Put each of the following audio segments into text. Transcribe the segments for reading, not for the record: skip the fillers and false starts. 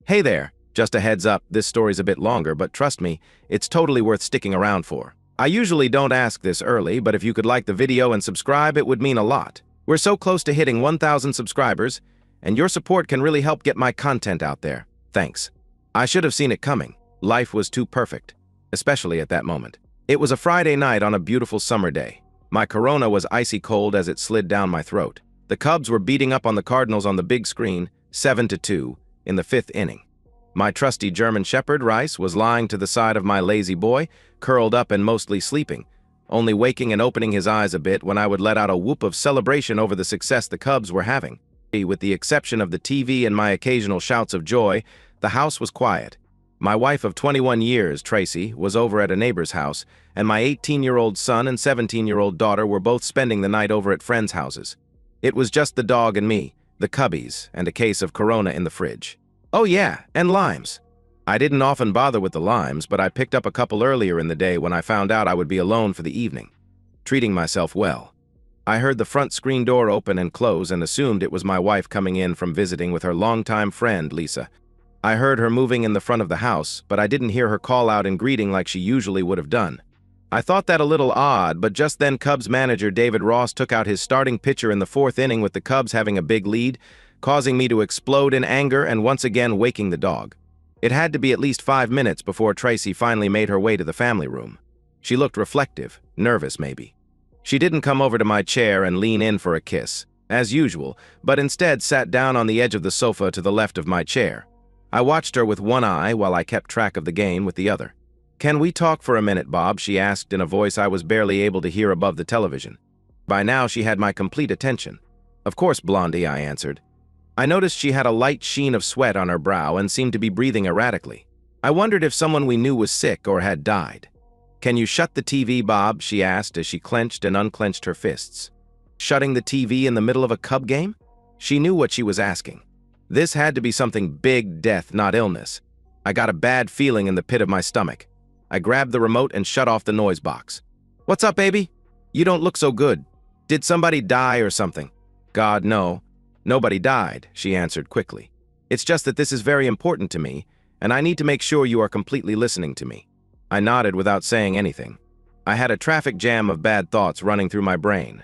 Hey there, just a heads up, this story's a bit longer, but trust me, it's totally worth sticking around for. I usually don't ask this early, but if you could like the video and subscribe, it would mean a lot. We're so close to hitting 1,000 subscribers, and your support can really help get my content out there. Thanks. I should have seen it coming. Life was too perfect, especially at that moment. It was a Friday night on a beautiful summer day. My Corona was icy cold as it slid down my throat. The Cubs were beating up on the Cardinals on the big screen, 7-2, in the 5th inning. My trusty German Shepherd, Rice, was lying to the side of my lazy boy, curled up and mostly sleeping, only waking and opening his eyes a bit when I would let out a whoop of celebration over the success the Cubs were having. With the exception of the TV and my occasional shouts of joy, the house was quiet. My wife of 21 years, Tracy, was over at a neighbor's house, and my 18-year-old son and 17-year-old daughter were both spending the night over at friends' houses. It was just the dog and me, the Cubbies, and a case of Corona in the fridge. Oh yeah, and limes. I didn't often bother with the limes, but I picked up a couple earlier in the day when I found out I would be alone for the evening. Treating myself well. I heard the front screen door open and close and assumed it was my wife coming in from visiting with her longtime friend, Lisa. I heard her moving in the front of the house, but I didn't hear her call out in greeting like she usually would have done. I thought that a little odd, but just then Cubs manager David Ross took out his starting pitcher in the 4th inning with the Cubs having a big lead, causing me to explode in anger and once again waking the dog. It had to be at least 5 minutes before Tracy finally made her way to the family room. She looked reflective, nervous maybe. She didn't come over to my chair and lean in for a kiss, as usual, but instead sat down on the edge of the sofa to the left of my chair. I watched her with one eye while I kept track of the game with the other. "Can we talk for a minute, Bob?" she asked in a voice I was barely able to hear above the television. By now she had my complete attention. "Of course, Blondie," I answered. I noticed she had a light sheen of sweat on her brow and seemed to be breathing erratically. I wondered if someone we knew was sick or had died. "Can you shut the TV, Bob?" she asked as she clenched and unclenched her fists. Shutting the TV in the middle of a Cub game? She knew what she was asking. This had to be something big, death, not illness. I got a bad feeling in the pit of my stomach. I grabbed the remote and shut off the noise box. "What's up, baby? You don't look so good. Did somebody die or something?" "God, no. Nobody died," she answered quickly. "It's just that this is very important to me, and I need to make sure you are completely listening to me." I nodded without saying anything. I had a traffic jam of bad thoughts running through my brain.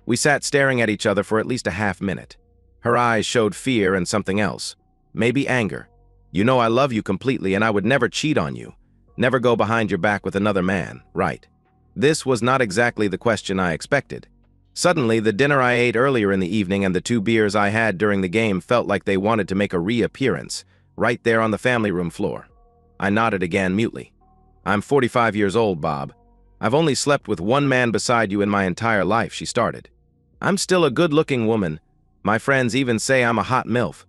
We sat staring at each other for at least a half-minute. Her eyes showed fear and something else. Maybe anger. "You know I love you completely and I would never cheat on you. Never go behind your back with another man, right?" This was not exactly the question I expected. Suddenly, the dinner I ate earlier in the evening and the 2 beers I had during the game felt like they wanted to make a reappearance, right there on the family room floor. I nodded again mutely. "I'm 45 years old, Bob. I've only slept with one man beside you in my entire life," she started. "I'm still a good-looking woman. My friends even say I'm a hot MILF.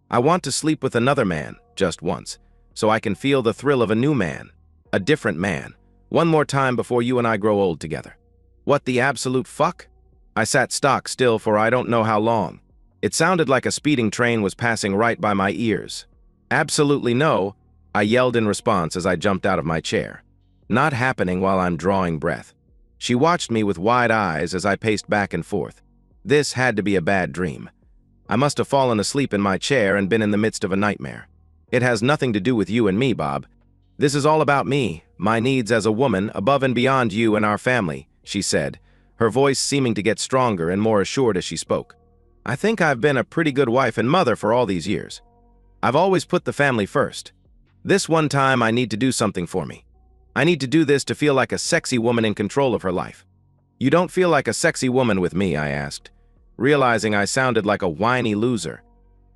I want to sleep with another man, just once, so I can feel the thrill of a new man, a different man, one more time before you and I grow old together." "What the absolute fuck?" I sat stock still for I don't know how long. It sounded like a speeding train was passing right by my ears. "Absolutely no," I yelled in response as I jumped out of my chair. "Not happening while I'm drawing breath." She watched me with wide eyes as I paced back and forth. This had to be a bad dream. I must have fallen asleep in my chair and been in the midst of a nightmare. "It has nothing to do with you and me, Bob. This is all about me, my needs as a woman, above and beyond you and our family," she said, her voice seeming to get stronger and more assured as she spoke. "I think I've been a pretty good wife and mother for all these years. I've always put the family first. This one time I need to do something for me. I need to do this to feel like a sexy woman in control of her life." "You don't feel like a sexy woman with me?" I asked, realizing I sounded like a whiny loser.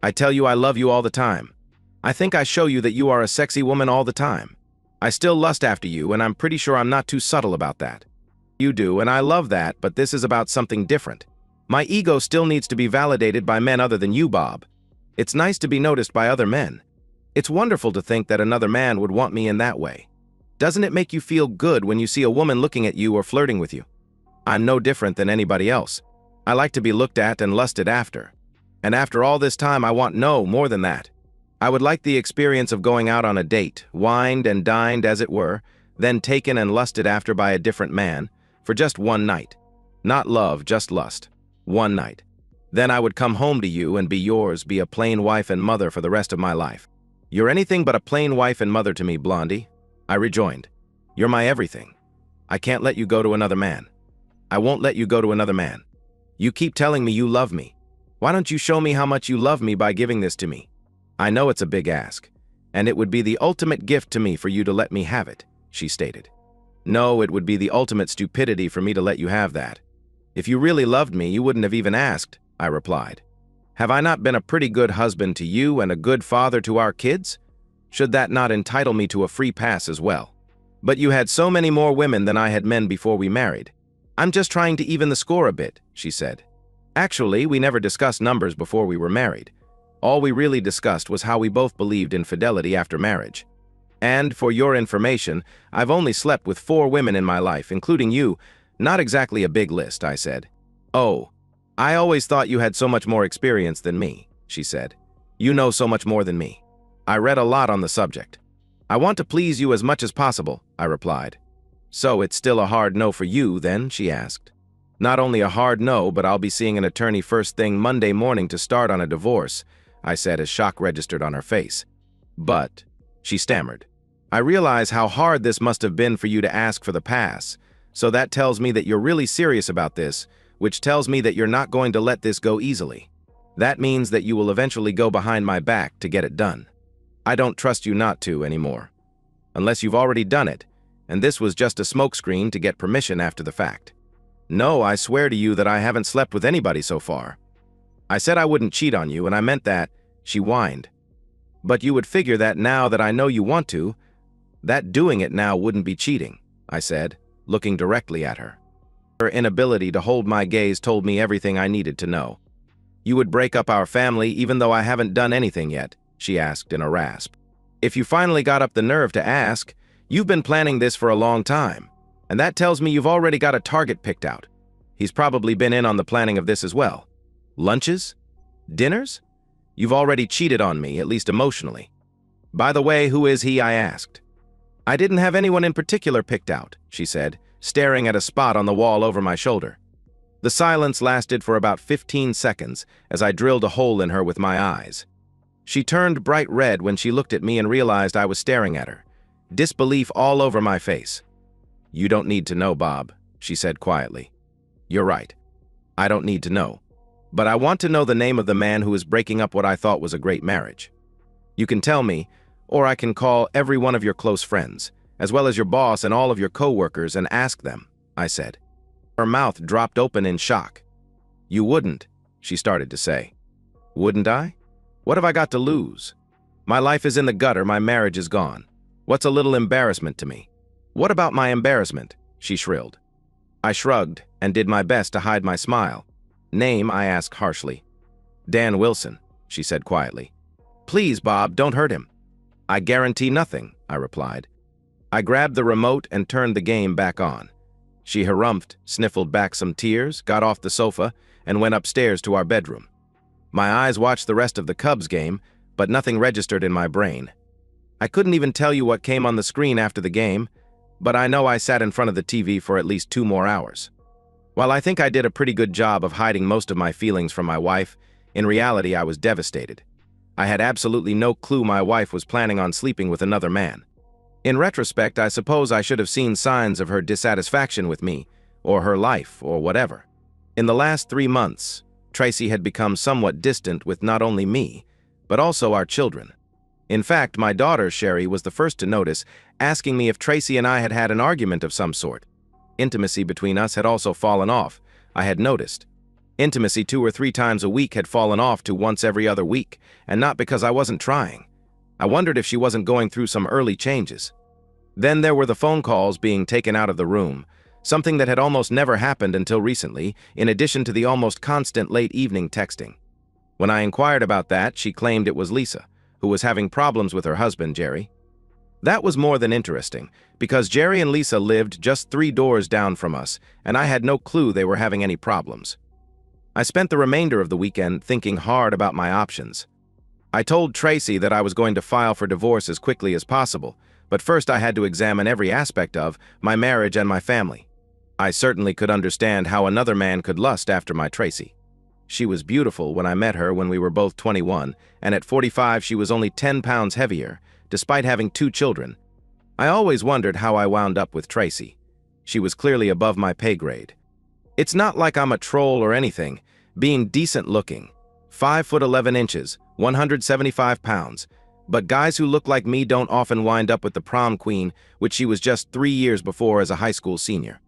"I tell you I love you all the time. I think I show you that you are a sexy woman all the time. I still lust after you, and I'm pretty sure I'm not too subtle about that. You do, and I love that, but this is about something different. My ego still needs to be validated by men other than you, Bob. It's nice to be noticed by other men. It's wonderful to think that another man would want me in that way. Doesn't it make you feel good when you see a woman looking at you or flirting with you? I'm no different than anybody else. I like to be looked at and lusted after. And after all this time, I want no more than that. I would like the experience of going out on a date, wined and dined as it were, then taken and lusted after by a different man, for just one night. Not love, just lust. One night. Then I would come home to you and be yours, be a plain wife and mother for the rest of my life. You're anything but a plain wife and mother to me, Blondie. I rejoined. You're my everything. I can't let you go to another man. I won't let you go to another man. You keep telling me you love me. Why don't you show me how much you love me by giving this to me? I know it's a big ask, and it would be the ultimate gift to me for you to let me have it, she stated. No, it would be the ultimate stupidity for me to let you have that. If you really loved me, you wouldn't have even asked, I replied. Have I not been a pretty good husband to you and a good father to our kids? Should that not entitle me to a free pass as well? But you had so many more women than I had men before we married. I'm just trying to even the score a bit, she said. Actually, we never discussed numbers before we were married. All we really discussed was how we both believed in fidelity after marriage. And, for your information, I've only slept with 4 women in my life, including you. Not exactly a big list, I said. Oh, I always thought you had so much more experience than me, she said. You know so much more than me. I read a lot on the subject. I want to please you as much as possible, I replied. So it's still a hard no for you, then, she asked. Not only a hard no, but I'll be seeing an attorney first thing Monday morning to start on a divorce, I said as shock registered on her face. But, she stammered, I realize how hard this must have been for you to ask for the pass, so that tells me that you're really serious about this, which tells me that you're not going to let this go easily. That means that you will eventually go behind my back to get it done. I don't trust you not to anymore. Unless you've already done it, and this was just a smokescreen to get permission after the fact. No, I swear to you that I haven't slept with anybody so far. I said I wouldn't cheat on you, and I meant that, she whined. But you would figure that now that I know you want to, that doing it now wouldn't be cheating, I said, looking directly at her. Her inability to hold my gaze told me everything I needed to know. You would break up our family even though I haven't done anything yet, she asked in a rasp. If you finally got up the nerve to ask, you've been planning this for a long time, and that tells me you've already got a target picked out. He's probably been in on the planning of this as well. Lunches? Dinners? You've already cheated on me, at least emotionally. By the way, who is he? I asked. I didn't have anyone in particular picked out, she said, staring at a spot on the wall over my shoulder. The silence lasted for about 15 seconds as I drilled a hole in her with my eyes. She turned bright red when she looked at me and realized I was staring at her, disbelief all over my face. You don't need to know, Bob, she said quietly. You're right. I don't need to know. But I want to know the name of the man who is breaking up what I thought was a great marriage. You can tell me, or I can call every one of your close friends, as well as your boss and all of your co-workers, and ask them, I said. Her mouth dropped open in shock. You wouldn't, she started to say. Wouldn't I? What have I got to lose? My life is in the gutter, my marriage is gone. What's a little embarrassment to me? What about my embarrassment? She shrilled. I shrugged and did my best to hide my smile. Name? I asked harshly. Dan Wilson, she said quietly. Please, Bob, don't hurt him. I guarantee nothing, I replied. I grabbed the remote and turned the game back on. She harumphed, sniffled back some tears, got off the sofa, and went upstairs to our bedroom. My eyes watched the rest of the Cubs game, but nothing registered in my brain. I couldn't even tell you what came on the screen after the game, but I know I sat in front of the TV for at least 2 more hours. While I think I did a pretty good job of hiding most of my feelings from my wife, in reality I was devastated. I had absolutely no clue my wife was planning on sleeping with another man. In retrospect, I suppose I should have seen signs of her dissatisfaction with me, or her life, or whatever. In the last 3 months, Tracy had become somewhat distant with not only me, but also our children. In fact, my daughter, Sherry, was the first to notice, asking me if Tracy and I had had an argument of some sort. Intimacy between us had also fallen off, I had noticed. Intimacy 2 or 3 times a week had fallen off to once every other week, and not because I wasn't trying. I wondered if she wasn't going through some early changes. Then there were the phone calls being taken out of the room, something that had almost never happened until recently, in addition to the almost constant late evening texting. When I inquired about that, she claimed it was Lisa, who was having problems with her husband, Jerry. That was more than interesting, because Jerry and Lisa lived just 3 doors down from us, and I had no clue they were having any problems. I spent the remainder of the weekend thinking hard about my options. I told Tracy that I was going to file for divorce as quickly as possible, but first I had to examine every aspect of my marriage and my family. I certainly could understand how another man could lust after my Tracy. She was beautiful when I met her when we were both 21, and at 45 she was only 10 pounds heavier, despite having 2 children. I always wondered how I wound up with Tracy. She was clearly above my pay grade. It's not like I'm a troll or anything, being decent looking. 5 foot 11 inches, 175 pounds. But guys who look like me don't often wind up with the prom queen, which she was just 3 years before as a high school senior.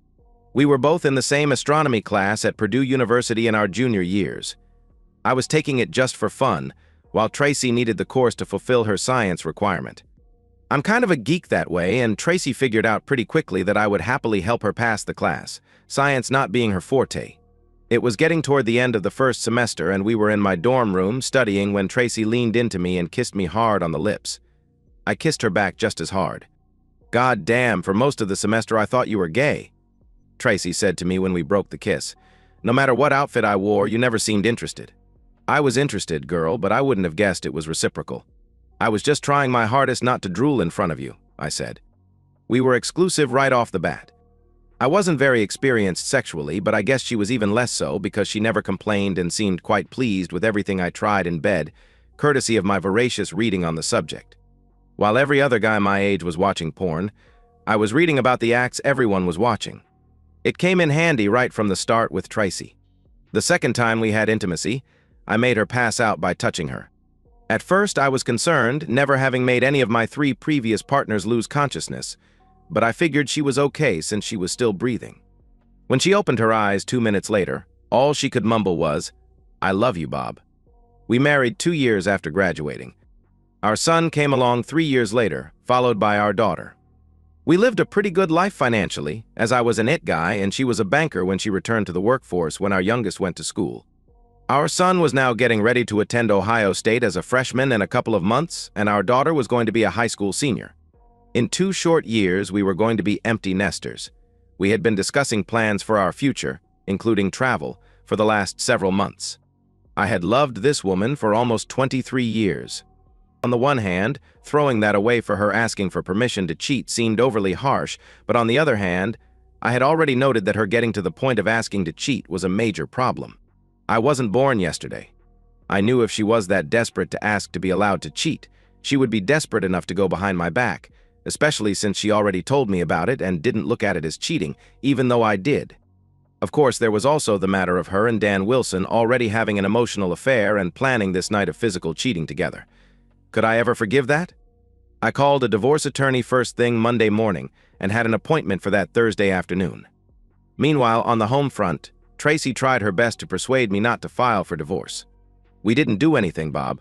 We were both in the same astronomy class at Purdue University in our junior years. I was taking it just for fun, while Tracy needed the course to fulfill her science requirement. I'm kind of a geek that way, and Tracy figured out pretty quickly that I would happily help her pass the class, science not being her forte. It was getting toward the end of the first semester, and we were in my dorm room studying when Tracy leaned into me and kissed me hard on the lips. I kissed her back just as hard. "God damn, for most of the semester I thought you were gay," Tracy said to me when we broke the kiss. "No matter what outfit I wore, you never seemed interested." "I was interested, girl, but I wouldn't have guessed it was reciprocal." "I was just trying my hardest not to drool in front of you," I said. We were exclusive right off the bat. I wasn't very experienced sexually, but I guess she was even less so because she never complained and seemed quite pleased with everything I tried in bed, courtesy of my voracious reading on the subject. While every other guy my age was watching porn, I was reading about the acts everyone was watching. It came in handy right from the start with Tracy. The second time we had intimacy, I made her pass out by touching her. At first, I was concerned, never having made any of my 3 previous partners lose consciousness, but I figured she was okay since she was still breathing. When she opened her eyes 2 minutes later, all she could mumble was, "I love you, Bob." We married 2 years after graduating. Our son came along 3 years later, followed by our daughter. We lived a pretty good life financially, as I was an it guy and she was a banker when she returned to the workforce when our youngest went to school. Our son was now getting ready to attend Ohio State as a freshman in a couple of months, and our daughter was going to be a high school senior. In 2 short years, we were going to be empty nesters. We had been discussing plans for our future, including travel, for the last several months. I had loved this woman for almost 23 years. On the one hand, throwing that away for her asking for permission to cheat seemed overly harsh, but on the other hand, I had already noted that her getting to the point of asking to cheat was a major problem. I wasn't born yesterday. I knew if she was that desperate to ask to be allowed to cheat, she would be desperate enough to go behind my back, especially since she already told me about it and didn't look at it as cheating, even though I did. Of course, there was also the matter of her and Dan Wilson already having an emotional affair and planning this night of physical cheating together. Could I ever forgive that? I called a divorce attorney first thing Monday morning and had an appointment for that Thursday afternoon. Meanwhile, on the home front, Tracy tried her best to persuade me not to file for divorce. "We didn't do anything, Bob."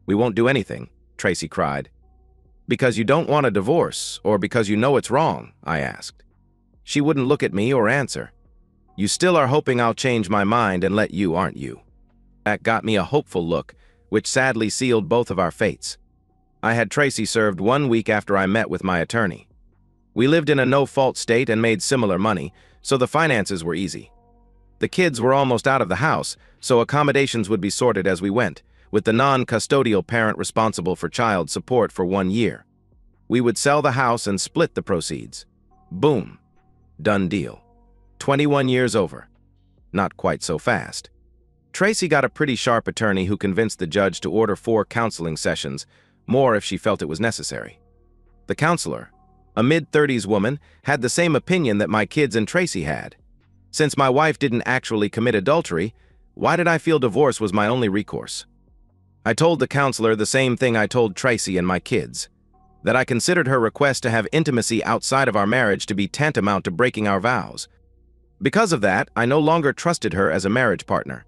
"We won't do anything," Tracy cried. "Because you don't want a divorce, or because you know it's wrong?" I asked. She wouldn't look at me or answer. "You still are hoping I'll change my mind and let you, aren't you?" That got me a hopeful look, which sadly sealed both of our fates. I had Tracy served 1 week after I met with my attorney. We lived in a no-fault state and made similar money, so the finances were easy. The kids were almost out of the house, so accommodations would be sorted as we went, with the non-custodial parent responsible for child support for 1 year. We would sell the house and split the proceeds. Boom. Done deal. 21 years over. Not quite so fast. Tracy got a pretty sharp attorney who convinced the judge to order 4 counseling sessions, more if she felt it was necessary. The counselor, a mid-30s woman, had the same opinion that my kids and Tracy had. Since my wife didn't actually commit adultery, why did I feel divorce was my only recourse? I told the counselor the same thing I told Tracy and my kids, that I considered her request to have intimacy outside of our marriage to be tantamount to breaking our vows. Because of that, I no longer trusted her as a marriage partner.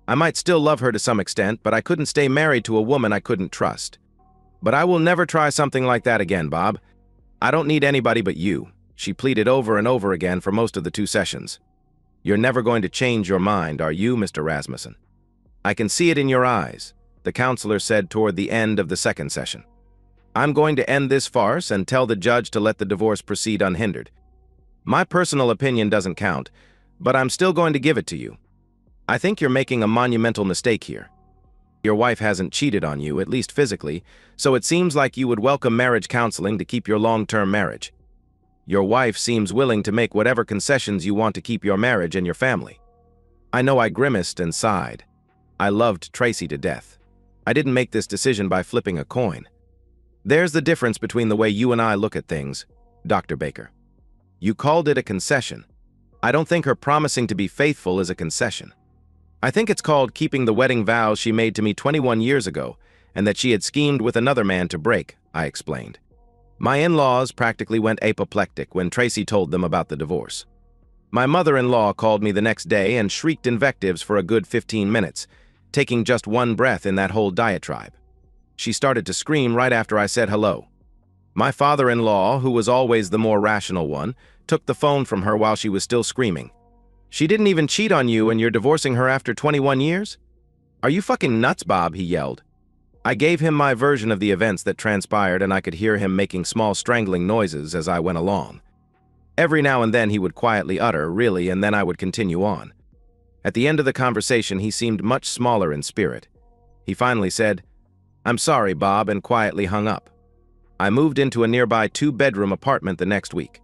I might still love her to some extent, but I couldn't stay married to a woman I couldn't trust. "But I will never try something like that again, Bob. I don't need anybody but you," she pleaded over and over again for most of the 2 sessions. "You're never going to change your mind, are you, Mr. Rasmussen?" "I can see it in your eyes," the counselor said toward the end of the second session. "I'm going to end this farce and tell the judge to let the divorce proceed unhindered. My personal opinion doesn't count, but I'm still going to give it to you. I think you're making a monumental mistake here. Your wife hasn't cheated on you, at least physically, so it seems like you would welcome marriage counseling to keep your long-term marriage. Your wife seems willing to make whatever concessions you want to keep your marriage and your family." I know I grimaced and sighed. I loved Tracy to death. I didn't make this decision by flipping a coin. There's the difference between the way you and I look at things, Dr. Baker. You called it a concession. I don't think her promising to be faithful is a concession. I think it's called keeping the wedding vows she made to me 21 years ago, and that she had schemed with another man to break, I explained. My in-laws practically went apoplectic when Tracy told them about the divorce. My mother-in-law called me the next day and shrieked invectives for a good 15 minutes, taking just one breath in that whole diatribe. She started to scream right after I said hello. My father-in-law, who was always the more rational one, took the phone from her while she was still screaming. She didn't even cheat on you and you're divorcing her after 21 years? Are you fucking nuts, Bob? He yelled. I gave him my version of the events that transpired, and I could hear him making small strangling noises as I went along. Every now and then he would quietly utter, "Really," and then I would continue on. At the end of the conversation, he seemed much smaller in spirit. He finally said, "I'm sorry, Bob," and quietly hung up. I moved into a nearby 2-bedroom apartment the next week.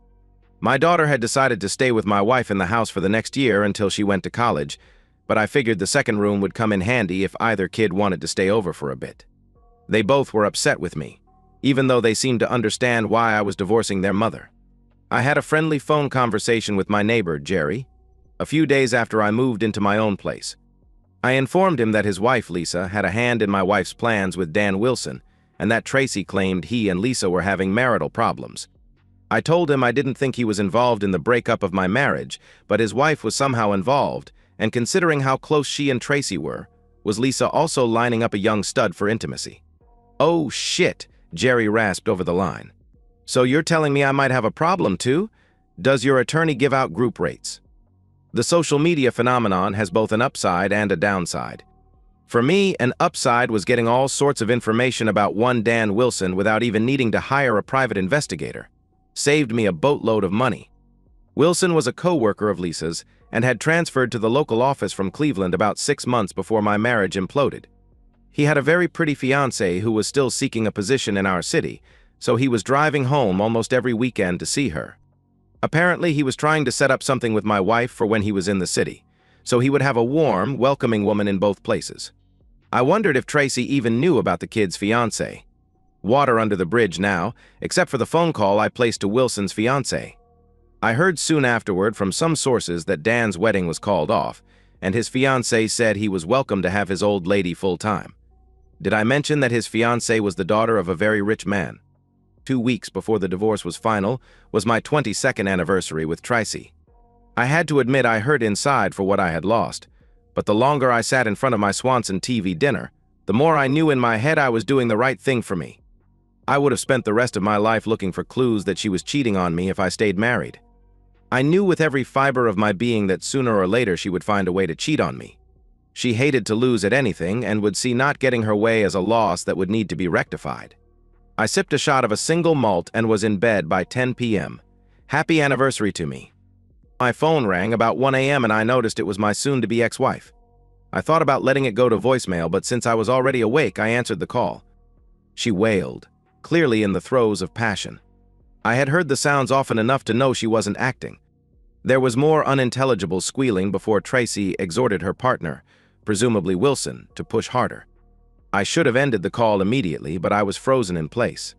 My daughter had decided to stay with my wife in the house for the next year until she went to college, but I figured the second room would come in handy if either kid wanted to stay over for a bit. They both were upset with me, even though they seemed to understand why I was divorcing their mother. I had a friendly phone conversation with my neighbor, Jerry, a few days after I moved into my own place. I informed him that his wife, Lisa, had a hand in my wife's plans with Dan Wilson, and that Tracy claimed he and Lisa were having marital problems. I told him I didn't think he was involved in the breakup of my marriage, but his wife was somehow involved, and considering how close she and Tracy were, was Lisa also lining up a young stud for intimacy? "Oh shit," Jerry rasped over the line. "So you're telling me I might have a problem too? Does your attorney give out group rates?" The social media phenomenon has both an upside and a downside. For me, an upside was getting all sorts of information about one Dan Wilson without even needing to hire a private investigator. Saved me a boatload of money. Wilson was a co-worker of Lisa's and had transferred to the local office from Cleveland about 6 months before my marriage imploded. He had a very pretty fiancée who was still seeking a position in our city, so he was driving home almost every weekend to see her. Apparently, he was trying to set up something with my wife for when he was in the city, so he would have a warm, welcoming woman in both places. I wondered if Tracy even knew about the kid's fiancé. Water under the bridge now, except for the phone call I placed to Wilson's fiancée. I heard soon afterward from some sources that Dan's wedding was called off, and his fiancée said he was welcome to have his old lady full-time. Did I mention that his fiancée was the daughter of a very rich man? 2 weeks before the divorce was final was my 22nd anniversary with Tracy. I had to admit I hurt inside for what I had lost, but the longer I sat in front of my Swanson TV dinner, the more I knew in my head I was doing the right thing for me. I would have spent the rest of my life looking for clues that she was cheating on me if I stayed married. I knew with every fiber of my being that sooner or later she would find a way to cheat on me. She hated to lose at anything and would see not getting her way as a loss that would need to be rectified. I sipped a shot of a single malt and was in bed by 10 p.m. Happy anniversary to me. My phone rang about 1 a.m. and I noticed it was my soon-to-be ex-wife. I thought about letting it go to voicemail, but since I was already awake, I answered the call. She wailed, clearly in the throes of passion. I had heard the sounds often enough to know she wasn't acting. There was more unintelligible squealing before Tracy exhorted her partner, presumably Wilson, to push harder. I should have ended the call immediately, but I was frozen in place.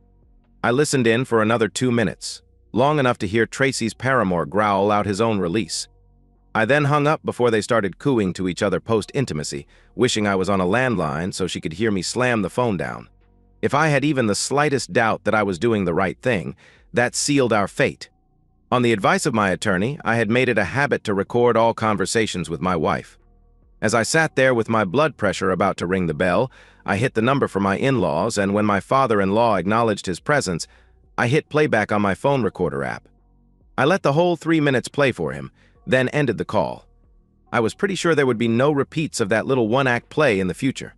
I listened in for another 2 minutes, long enough to hear Tracy's paramour growl out his own release. I then hung up before they started cooing to each other post-intimacy, wishing I was on a landline so she could hear me slam the phone down. If I had even the slightest doubt that I was doing the right thing, that sealed our fate. On the advice of my attorney, I had made it a habit to record all conversations with my wife. As I sat there with my blood pressure about to ring the bell, I hit the number for my in-laws, and when my father-in-law acknowledged his presence, I hit playback on my phone recorder app. I let the whole 3 minutes play for him, then ended the call. I was pretty sure there would be no repeats of that little one-act play in the future.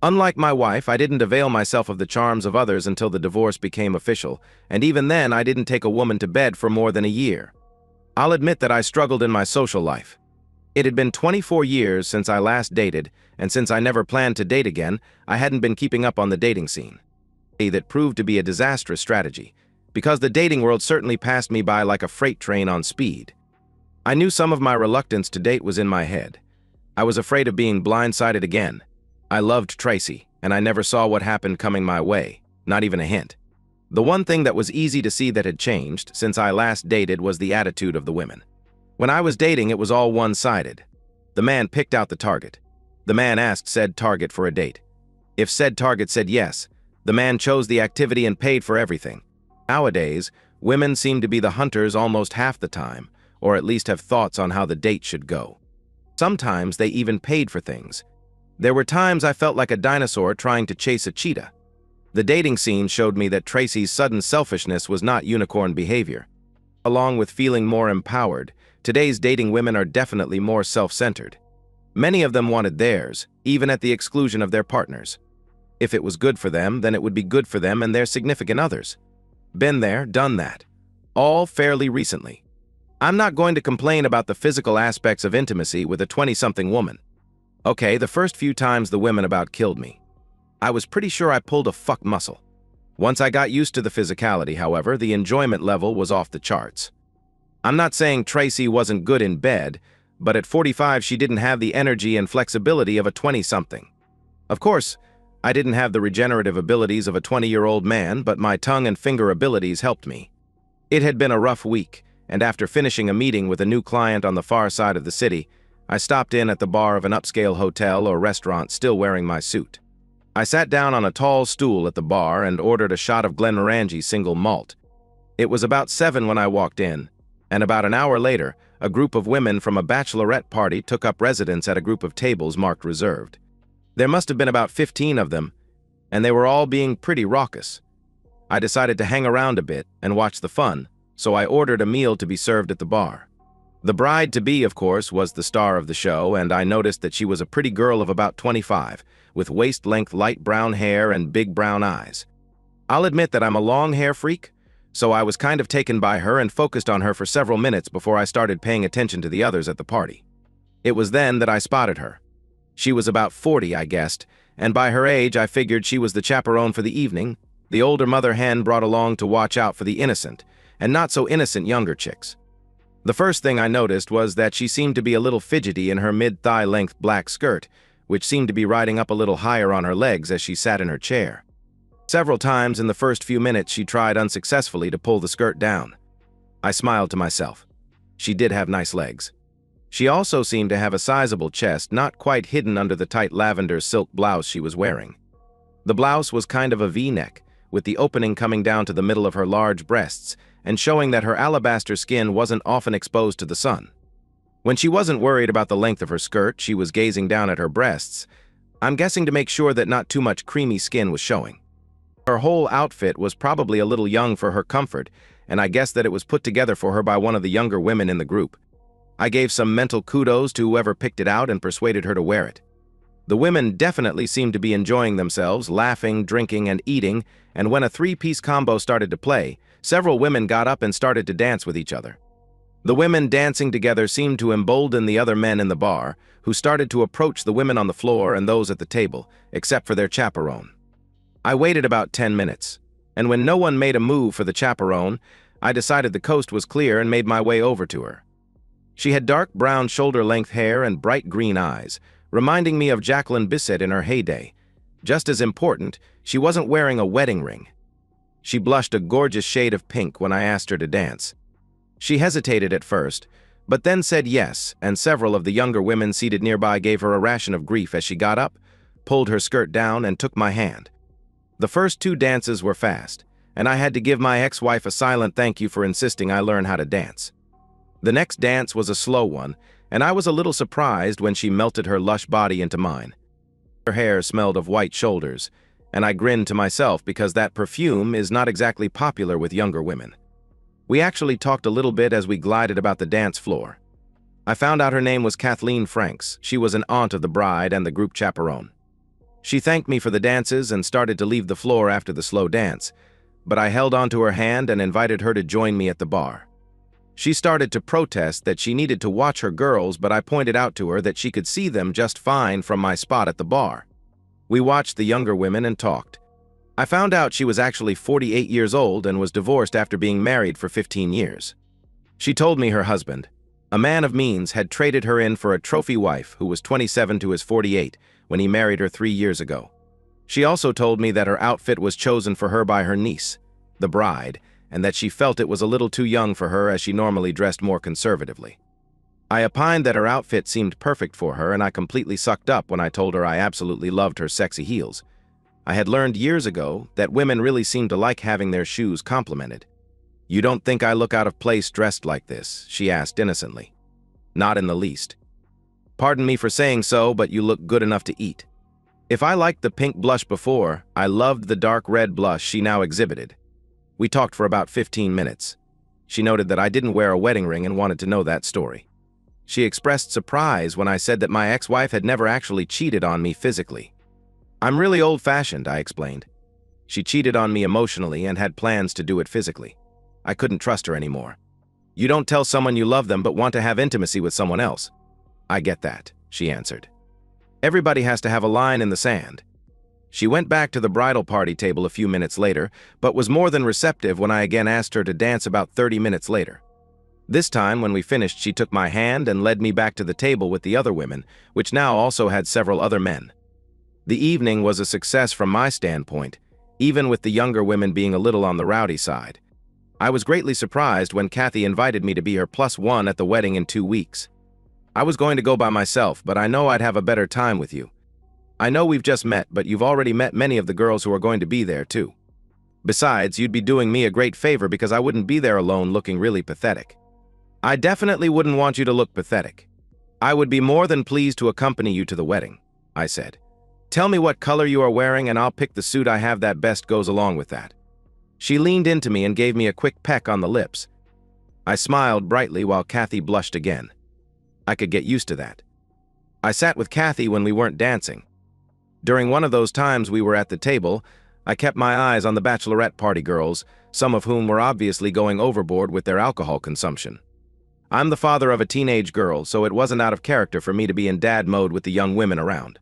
Unlike my wife, I didn't avail myself of the charms of others until the divorce became official, and even then I didn't take a woman to bed for more than a year. I'll admit that I struggled in my social life. It had been 24 years since I last dated, and since I never planned to date again, I hadn't been keeping up on the dating scene. That proved to be a disastrous strategy, because the dating world certainly passed me by like a freight train on speed. I knew some of my reluctance to date was in my head. I was afraid of being blindsided again. I loved Tracy, and I never saw what happened coming my way, not even a hint. The one thing that was easy to see that had changed since I last dated was the attitude of the women. When I was dating, it was all one-sided. The man picked out the target. The man asked said target for a date. If said target said yes, the man chose the activity and paid for everything. Nowadays, women seem to be the hunters almost half the time, or at least have thoughts on how the date should go. Sometimes they even paid for things. There were times I felt like a dinosaur trying to chase a cheetah. The dating scene showed me that Tracy's sudden selfishness was not unicorn behavior. Along with feeling more empowered, today's dating women are definitely more self-centered. Many of them wanted theirs, even at the exclusion of their partners. If it was good for them, then it would be good for them and their significant others. Been there, done that. All fairly recently. I'm not going to complain about the physical aspects of intimacy with a 20-something woman. Okay, the first few times the women about killed me. I was pretty sure I pulled a fuck muscle. Once I got used to the physicality, however, the enjoyment level was off the charts. I'm not saying Tracy wasn't good in bed, but at 45 she didn't have the energy and flexibility of a 20-something. Of course, I didn't have the regenerative abilities of a 20-year-old man, but my tongue and finger abilities helped me. It had been a rough week, and after finishing a meeting with a new client on the far side of the city, I stopped in at the bar of an upscale hotel or restaurant still wearing my suit. I sat down on a tall stool at the bar and ordered a shot of Glenmorangie single malt. It was about 7 when I walked in, and about an hour later, a group of women from a bachelorette party took up residence at a group of tables marked reserved. There must have been about 15 of them, and they were all being pretty raucous. I decided to hang around a bit and watch the fun, so I ordered a meal to be served at the bar. The bride-to-be, of course, was the star of the show, and I noticed that she was a pretty girl of about 25, with waist-length light brown hair and big brown eyes. I'll admit that I'm a long hair freak, so I was kind of taken by her and focused on her for several minutes before I started paying attention to the others at the party. It was then that I spotted her. She was about 40, I guessed, and by her age I figured she was the chaperone for the evening, the older mother hen brought along to watch out for the innocent, and not so innocent younger chicks. The first thing I noticed was that she seemed to be a little fidgety in her mid-thigh length black skirt, which seemed to be riding up a little higher on her legs as she sat in her chair. Several times in the first few minutes she tried unsuccessfully to pull the skirt down. I smiled to myself. She did have nice legs. She also seemed to have a sizable chest, not quite hidden under the tight lavender silk blouse she was wearing. The blouse was kind of a V-neck, with the opening coming down to the middle of her large breasts and showing that her alabaster skin wasn't often exposed to the sun. When she wasn't worried about the length of her skirt, she was gazing down at her breasts, I'm guessing to make sure that not too much creamy skin was showing. Her whole outfit was probably a little young for her comfort, and I guess that it was put together for her by one of the younger women in the group. I gave some mental kudos to whoever picked it out and persuaded her to wear it. The women definitely seemed to be enjoying themselves, laughing, drinking, and eating, and when a three-piece combo started to play, several women got up and started to dance with each other. The women dancing together seemed to embolden the other men in the bar, who started to approach the women on the floor and those at the table, except for their chaperone. I waited about 10 minutes, and when no one made a move for the chaperone, I decided the coast was clear and made my way over to her. She had dark brown shoulder-length hair and bright green eyes, reminding me of Jacqueline Bisset in her heyday. Just as important, she wasn't wearing a wedding ring. She blushed a gorgeous shade of pink when I asked her to dance. She hesitated at first, but then said yes, and several of the younger women seated nearby gave her a ration of grief as she got up, pulled her skirt down, and took my hand. The first 2 dances were fast, and I had to give my ex-wife a silent thank you for insisting I learn how to dance. The next dance was a slow one, and I was a little surprised when she melted her lush body into mine. Her hair smelled of white shoulders, and I grinned to myself because that perfume is not exactly popular with younger women. We actually talked a little bit as we glided about the dance floor. I found out her name was Kathleen Franks. She was an aunt of the bride and the group chaperone. She thanked me for the dances and started to leave the floor after the slow dance, but I held onto her hand and invited her to join me at the bar. She started to protest that she needed to watch her girls, but I pointed out to her that she could see them just fine from my spot at the bar. We watched the younger women and talked. I found out she was actually 48 years old and was divorced after being married for 15 years. She told me her husband, A man of means had traded her in for a trophy wife who was 27 to his 48 when he married her 3 years ago. She also told me that her outfit was chosen for her by her niece, the bride, and that she felt it was a little too young for her as she normally dressed more conservatively. I opined that her outfit seemed perfect for her, and I completely sucked up when I told her I absolutely loved her sexy heels. I had learned years ago that women really seem to like having their shoes complimented. "You don't think I look out of place dressed like this?" she asked innocently. "Not in the least." "Pardon me for saying so, but you look good enough to eat." If I liked the pink blush before, I loved the dark red blush she now exhibited. We talked for about 15 minutes. She noted that I didn't wear a wedding ring and wanted to know that story. She expressed surprise when I said that my ex-wife had never actually cheated on me physically. "I'm really old-fashioned," I explained. "She cheated on me emotionally and had plans to do it physically. I couldn't trust her anymore." "You don't tell someone you love them but want to have intimacy with someone else." "I get that," she answered. "Everybody has to have a line in the sand." She went back to the bridal party table a few minutes later, but was more than receptive when I again asked her to dance about 30 minutes later. This time, when we finished, she took my hand and led me back to the table with the other women, which now also had several other men. The evening was a success from my standpoint, even with the younger women being a little on the rowdy side. I was greatly surprised when Kathy invited me to be her +1 at the wedding in 2 weeks. "I was going to go by myself, but I know I'd have a better time with you. I know we've just met, but you've already met many of the girls who are going to be there, too. Besides, you'd be doing me a great favor because I wouldn't be there alone looking really pathetic." "I definitely wouldn't want you to look pathetic. I would be more than pleased to accompany you to the wedding," I said. "Tell me what color you are wearing and I'll pick the suit I have that best goes along with that." She leaned into me and gave me a quick peck on the lips. I smiled brightly while Kathy blushed again. I could get used to that. I sat with Kathy when we weren't dancing. During one of those times we were at the table, I kept my eyes on the bachelorette party girls, some of whom were obviously going overboard with their alcohol consumption. I'm the father of a teenage girl, so it wasn't out of character for me to be in dad mode with the young women around.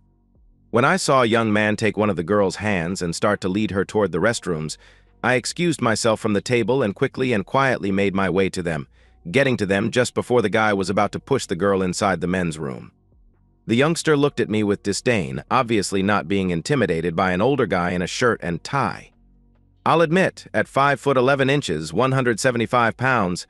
When I saw a young man take one of the girls' hands and start to lead her toward the restrooms, I excused myself from the table and quickly and quietly made my way to them, getting to them just before the guy was about to push the girl inside the men's room. The youngster looked at me with disdain, obviously not being intimidated by an older guy in a shirt and tie. I'll admit, at 5'11", 175 pounds,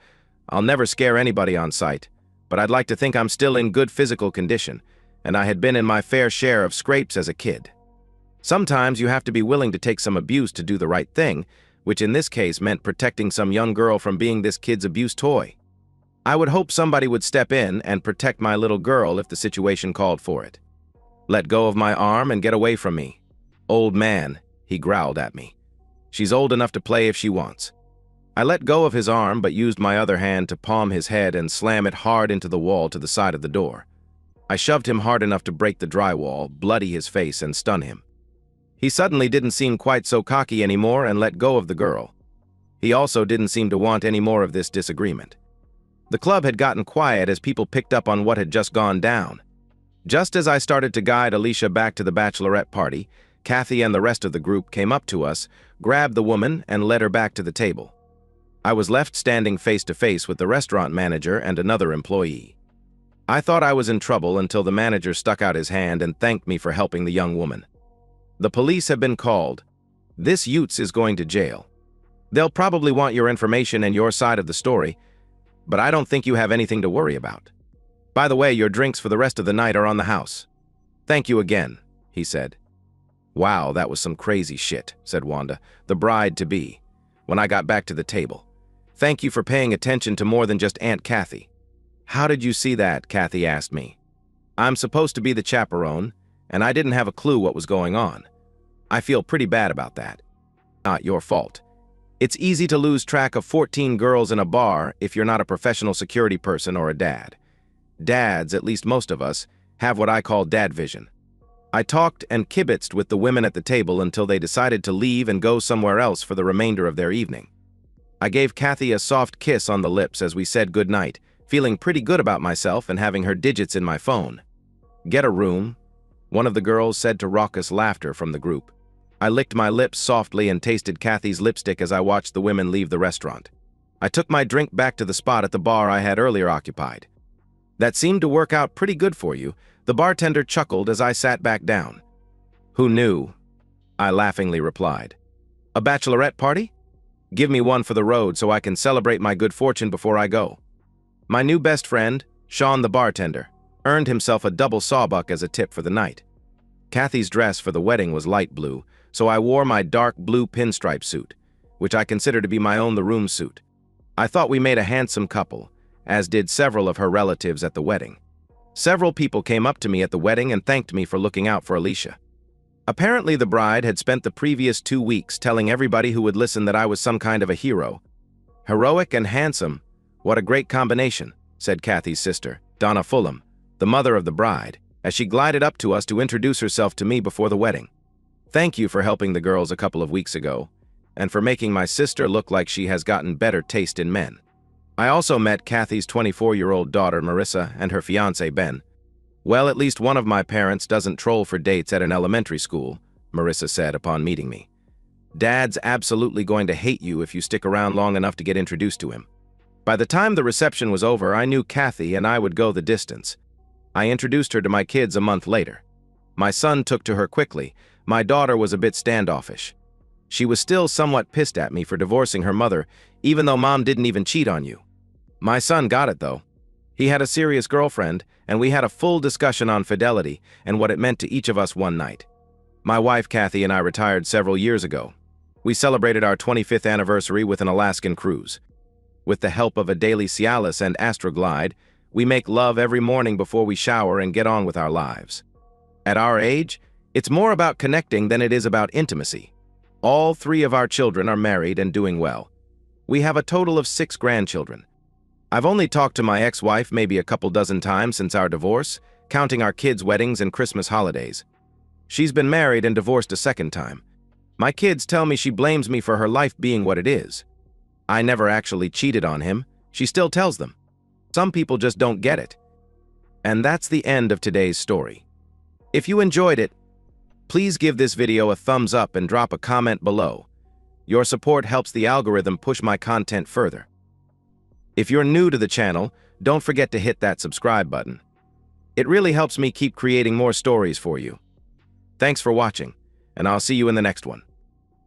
I'll never scare anybody on sight, but I'd like to think I'm still in good physical condition, and I had been in my fair share of scrapes as a kid. Sometimes you have to be willing to take some abuse to do the right thing, which in this case meant protecting some young girl from being this kid's abuse toy. I would hope somebody would step in and protect my little girl if the situation called for it. "Let go of my arm and get away from me." "Old man," he growled at me. "She's old enough to play if she wants." I let go of his arm but used my other hand to palm his head and slam it hard into the wall to the side of the door. I shoved him hard enough to break the drywall, bloody his face, and stun him. He suddenly didn't seem quite so cocky anymore and let go of the girl. He also didn't seem to want any more of this disagreement. The club had gotten quiet as people picked up on what had just gone down. Just as I started to guide Alicia back to the bachelorette party, Kathy and the rest of the group came up to us, grabbed the woman, and led her back to the table. I was left standing face to face with the restaurant manager and another employee. I thought I was in trouble until the manager stuck out his hand and thanked me for helping the young woman. "The police have been called. This Utes is going to jail. They'll probably want your information and your side of the story, but I don't think you have anything to worry about. By the way, your drinks for the rest of the night are on the house." "Thank you again," he said. "Wow, that was some crazy shit," said Wanda, the bride-to-be, when I got back to the table. "Thank you for paying attention to more than just Aunt Kathy." "How did you see that?" Kathy asked me. "I'm supposed to be the chaperone, and I didn't have a clue what was going on. I feel pretty bad about that." "Not your fault. It's easy to lose track of 14 girls in a bar if you're not a professional security person or a dad. Dads, at least most of us, have what I call dad vision." I talked and kibitzed with the women at the table until they decided to leave and go somewhere else for the remainder of their evening. I gave Kathy a soft kiss on the lips as we said goodnight, feeling pretty good about myself and having her digits in my phone. "Get a room," one of the girls said to raucous laughter from the group. I licked my lips softly and tasted Kathy's lipstick as I watched the women leave the restaurant. I took my drink back to the spot at the bar I had earlier occupied. That seemed to work out pretty good for you. The bartender chuckled as I sat back down. Who knew? I laughingly replied. A bachelorette party? Give me one for the road so I can celebrate my good fortune before I go. My new best friend, Sean the bartender, earned himself a double sawbuck as a tip for the night. Kathy's dress for the wedding was light blue, so I wore my dark blue pinstripe suit, which I consider to be my own the room suit. I thought we made a handsome couple, as did several of her relatives at the wedding. Several people came up to me at the wedding and thanked me for looking out for Alicia. Apparently the bride had spent the previous 2 weeks telling everybody who would listen that I was some kind of a hero. Heroic and handsome, what a great combination, said Kathy's sister, Donna Fulham, the mother of the bride, as she glided up to us to introduce herself to me before the wedding. Thank you for helping the girls a couple of weeks ago, and for making my sister look like she has gotten better taste in men. I also met Kathy's 24-year-old daughter, Marissa, and her fiancé, Ben. Well, at least one of my parents doesn't troll for dates at an elementary school, Marissa said upon meeting me. Dad's absolutely going to hate you if you stick around long enough to get introduced to him. By the time the reception was over, I knew Kathy and I would go the distance. I introduced her to my kids a month later. My son took to her quickly. My daughter was a bit standoffish. She was still somewhat pissed at me for divorcing her mother, even though Mom didn't even cheat on you. My son got it, though. He had a serious girlfriend, and we had a full discussion on fidelity and what it meant to each of us one night. My wife, Kathy, and I retired several years ago. We celebrated our 25th anniversary with an Alaskan cruise. With the help of a daily Cialis and Astroglide, we make love every morning before we shower and get on with our lives. At our age, it's more about connecting than it is about intimacy. All 3 of our children are married and doing well. We have a total of 6 grandchildren. I've only talked to my ex-wife maybe a couple dozen times since our divorce, counting our kids' weddings and Christmas holidays. She's been married and divorced a 2nd time. My kids tell me she blames me for her life being what it is. I never actually cheated on him. She still tells them. Some people just don't get it. And that's the end of today's story. If you enjoyed it, please give this video a thumbs up and drop a comment below. Your support helps the algorithm push my content further. If you're new to the channel, don't forget to hit that subscribe button. It really helps me keep creating more stories for you. Thanks for watching, and I'll see you in the next one.